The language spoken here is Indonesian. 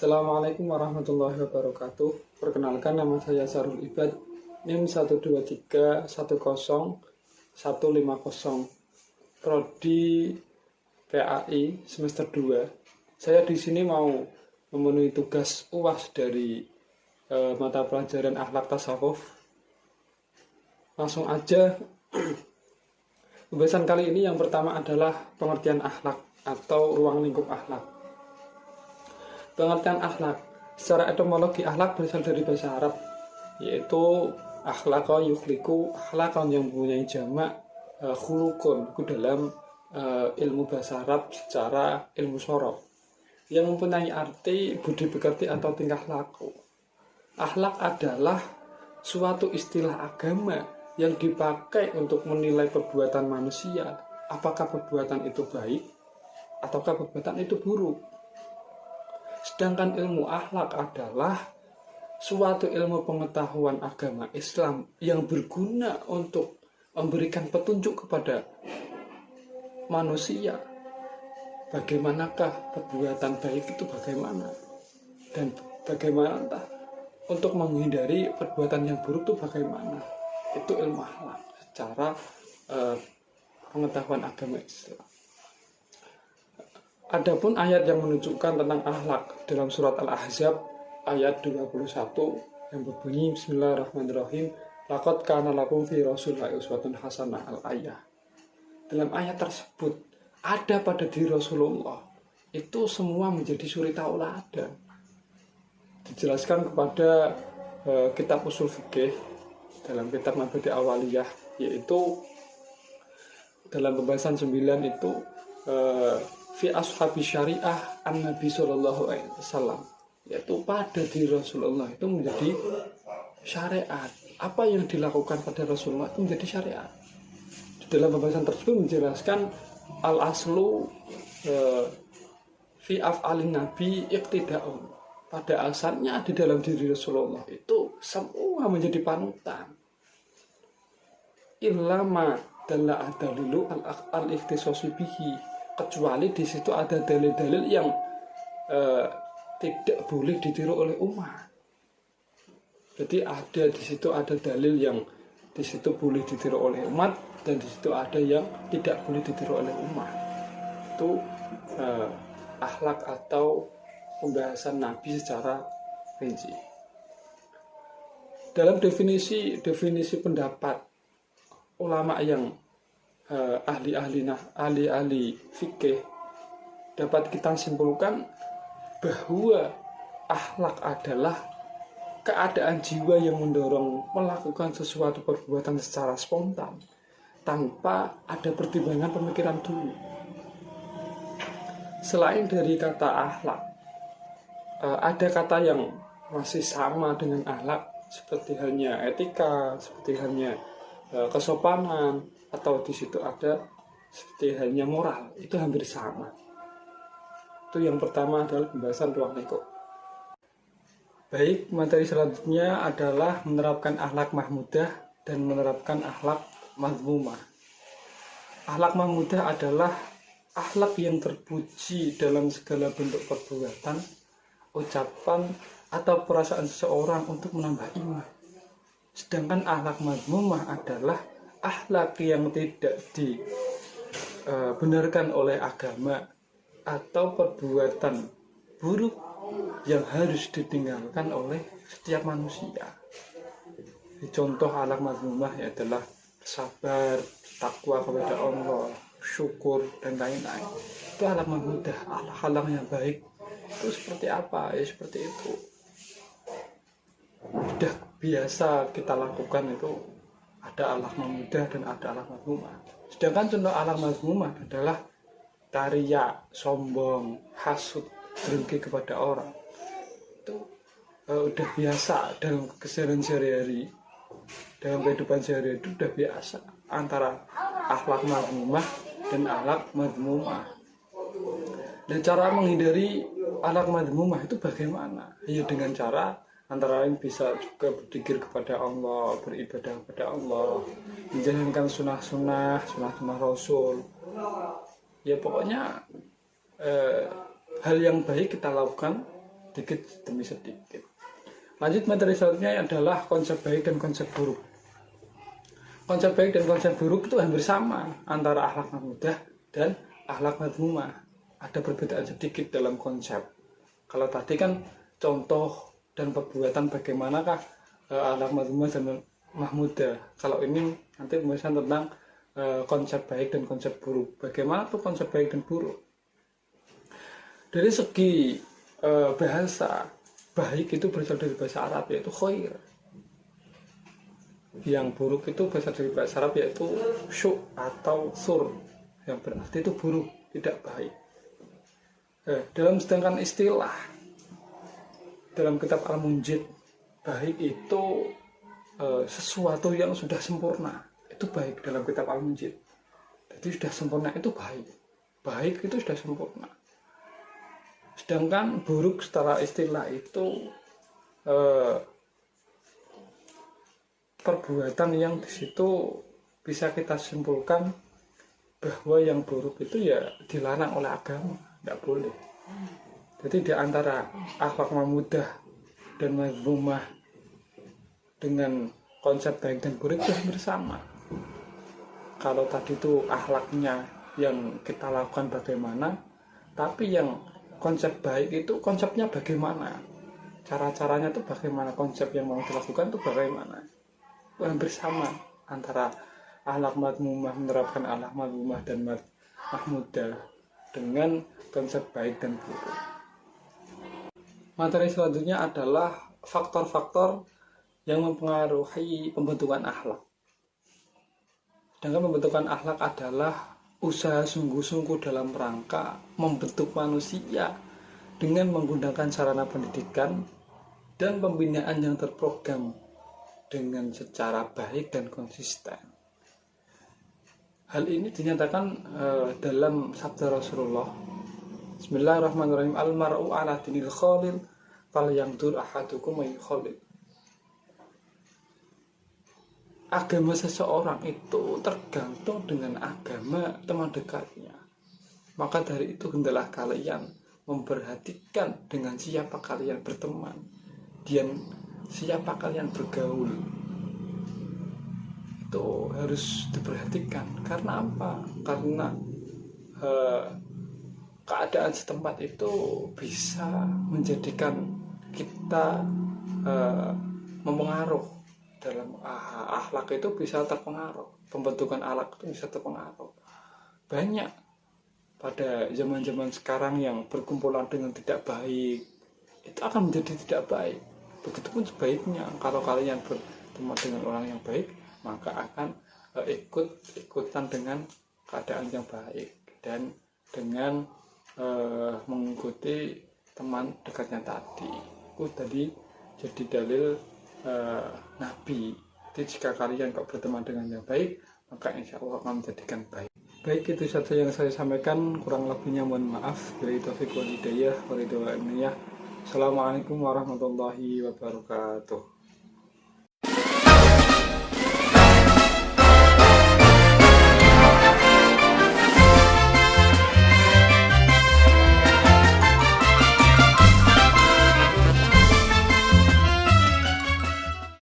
Assalamualaikum warahmatullahi wabarakatuh. Perkenalkan, nama saya Sarul Ibad, NIM 123110150, Prodi PAI semester 2. Saya di sini mau memenuhi tugas UAS dari mata pelajaran akhlak tasawuf. Langsung aja. Pembahasan kali ini yang pertama adalah pengertian akhlak atau ruang lingkup akhlak. Pengertian akhlak secara etimologi, akhlak berasal dari bahasa Arab, yaitu akhlaqa yukhliqu, akhlakon yang mempunyai jamak khulukun, itu dalam ilmu bahasa Arab secara ilmu sorof, yang mempunyai arti budi pekerti atau tingkah laku. Akhlak adalah suatu istilah agama yang dipakai untuk menilai perbuatan manusia, apakah perbuatan itu baik ataukah perbuatan itu buruk. Sedangkan ilmu akhlak adalah suatu ilmu pengetahuan agama Islam yang berguna untuk memberikan petunjuk kepada manusia, bagaimanakah perbuatan baik itu bagaimana, dan bagaimana untuk menghindari perbuatan yang buruk itu bagaimana. Itu ilmu akhlak secara pengetahuan agama Islam. Adapun ayat yang menunjukkan tentang akhlak dalam surat Al-Ahzab ayat 21 yang berbunyi Bismillahirrahmanirrahim, laqad kana lakum fi rasulillahi uswatun hasanah al-ayah. Dalam ayat tersebut ada pada diri Rasulullah itu semua menjadi suri tauladan. Dijelaskan kepada kitab usul fikih dalam kitab Mabadi Awaliyah, yaitu dalam pembahasan 9 itu fi ashabi syariah an-nabi sallallahu alaihi wasallam, yaitu pada diri Rasulullah itu menjadi syariat. Apa yang dilakukan pada Rasulullah itu menjadi syariat. Di dalam pembahasan tersebut menjelaskan al-aslu fi af'alin nabi iqtida'un. Pada asalnya di dalam diri Rasulullah itu semua menjadi panutan. Illama dalla adalilu al-ikhtisasi bihi, kecuali di situ ada dalil-dalil yang tidak boleh ditiru oleh umat. Jadi ada di situ ada dalil yang di situ boleh ditiru oleh umat, dan di situ ada yang tidak boleh ditiru oleh umat. Itu akhlak atau pembahasan Nabi secara rinci. Dalam definisi pendapat ulama yang ahli fikih, dapat kita simpulkan bahwa akhlak adalah keadaan jiwa yang mendorong melakukan sesuatu perbuatan secara spontan tanpa ada pertimbangan pemikiran dulu. Selain dari kata akhlak, ada kata yang masih sama dengan akhlak, seperti halnya etika, seperti halnya kesopanan, atau di situ ada seperti halnya moral. Itu hampir sama. Itu yang pertama adalah pembahasan ruang lingkup. Baik, materi selanjutnya adalah menerapkan akhlak mahmudah dan menerapkan akhlak mazmumah. Akhlak mahmudah adalah akhlak yang terpuji dalam segala bentuk perbuatan, ucapan, atau perasaan seseorang untuk menambah iman. Sedangkan akhlak mazmumah adalah akhlak yang tidak dibenarkan oleh agama atau perbuatan buruk yang harus ditinggalkan oleh setiap manusia. Contoh akhlak mazmumah adalah sabar, takwa kepada Allah, syukur, dan lain-lain. Itu akhlak mahmudah, akhlak yang baik. Itu seperti apa? Ya seperti itu. Sudah biasa kita lakukan itu. Ada akhlak mahmudah dan ada akhlak mazmumah. Sedangkan contoh akhlak mazmumah adalah taria, sombong, hasud, dengki kepada orang. Itu udah biasa dalam keseharian sehari-hari, dalam kehidupan sehari-hari itu udah biasa antara akhlak mazmumah dan akhlak mazmumah. Dan cara menghindari akhlak mazmumah itu bagaimana? Ya dengan cara antara lain bisa juga berzikir kepada Allah, beribadah kepada Allah, menjalankan sunnah Rasul. Ya pokoknya hal yang baik kita lakukan, sedikit demi sedikit. Lanjut, materi selanjutnya adalah konsep baik dan konsep buruk. Konsep baik dan konsep buruk itu hampir sama antara akhlak mahmudah dan akhlak madmumah. Ada perbedaan sedikit dalam konsep. Kalau tadi kan contoh dan perbuatan bagaimanakah akhlak madmumah dan mahmudah. Kalau ini nanti pembahasan tentang konsep baik dan konsep buruk. Bagaimana tuh konsep baik dan buruk? Dari segi bahasa, baik itu berasal dari bahasa Arab yaitu khair. Yang buruk itu berasal dari bahasa Arab yaitu syuk atau sur, yang berarti itu buruk, tidak baik. Dalam sedangkan istilah dalam kitab Al-Munjid, baik itu sesuatu yang sudah sempurna, itu baik dalam kitab Al-Munjid. Jadi sudah sempurna itu baik, baik itu sudah sempurna. Sedangkan buruk secara istilah itu perbuatan yang di situ bisa kita simpulkan bahwa yang buruk itu ya dilarang oleh agama, tidak boleh. Jadi di antara akhlak mahmudah dan madmumah dengan konsep baik dan buruk itu hampir sama. Kalau tadi itu akhlaknya yang kita lakukan bagaimana, tapi yang konsep baik itu konsepnya bagaimana, cara-caranya itu bagaimana, konsep yang mau dilakukan itu bagaimana. Hampir sama antara akhlak madmumah, menerapkan akhlak madmumah dan mahmudah dengan konsep baik dan buruk. Materi selanjutnya adalah faktor-faktor yang mempengaruhi pembentukan akhlak. Sedangkan pembentukan akhlak adalah usaha sungguh-sungguh dalam rangka membentuk manusia dengan menggunakan sarana pendidikan dan pembinaan yang terprogram dengan secara baik dan konsisten. Hal ini dinyatakan dalam sabda Rasulullah, Bismillahirrahmanirrahim, al-mar'u ala dinil khalil falyanzur ahadukum may khalil. Agama seseorang itu tergantung dengan agama teman dekatnya. Maka dari itu hendaklah kalian memperhatikan dengan siapa kalian berteman dan siapa kalian bergaul. Itu harus diperhatikan. Karena apa? Karena keadaan setempat itu bisa menjadikan kita mempengaruhi dalam akhlak itu bisa terpengaruh. Pembentukan akhlak itu bisa terpengaruh. Banyak pada zaman-zaman sekarang yang berkumpulan dengan tidak baik, itu akan menjadi tidak baik. Begitupun sebaiknya, kalau kalian bertemu dengan orang yang baik, maka akan ikut-ikutan dengan keadaan yang baik dan dengan mengikuti teman dekatnya tadi. Itu tadi jadi dalil Nabi. Jadi jika kalian kok berteman dengan yang baik, maka insya Allah akan menjadikan baik. Baik, itu saja yang saya sampaikan. Kurang lebihnya mohon maaf. Bila taufiq wal hidayah, Assalamualaikum warahmatullahi wabarakatuh.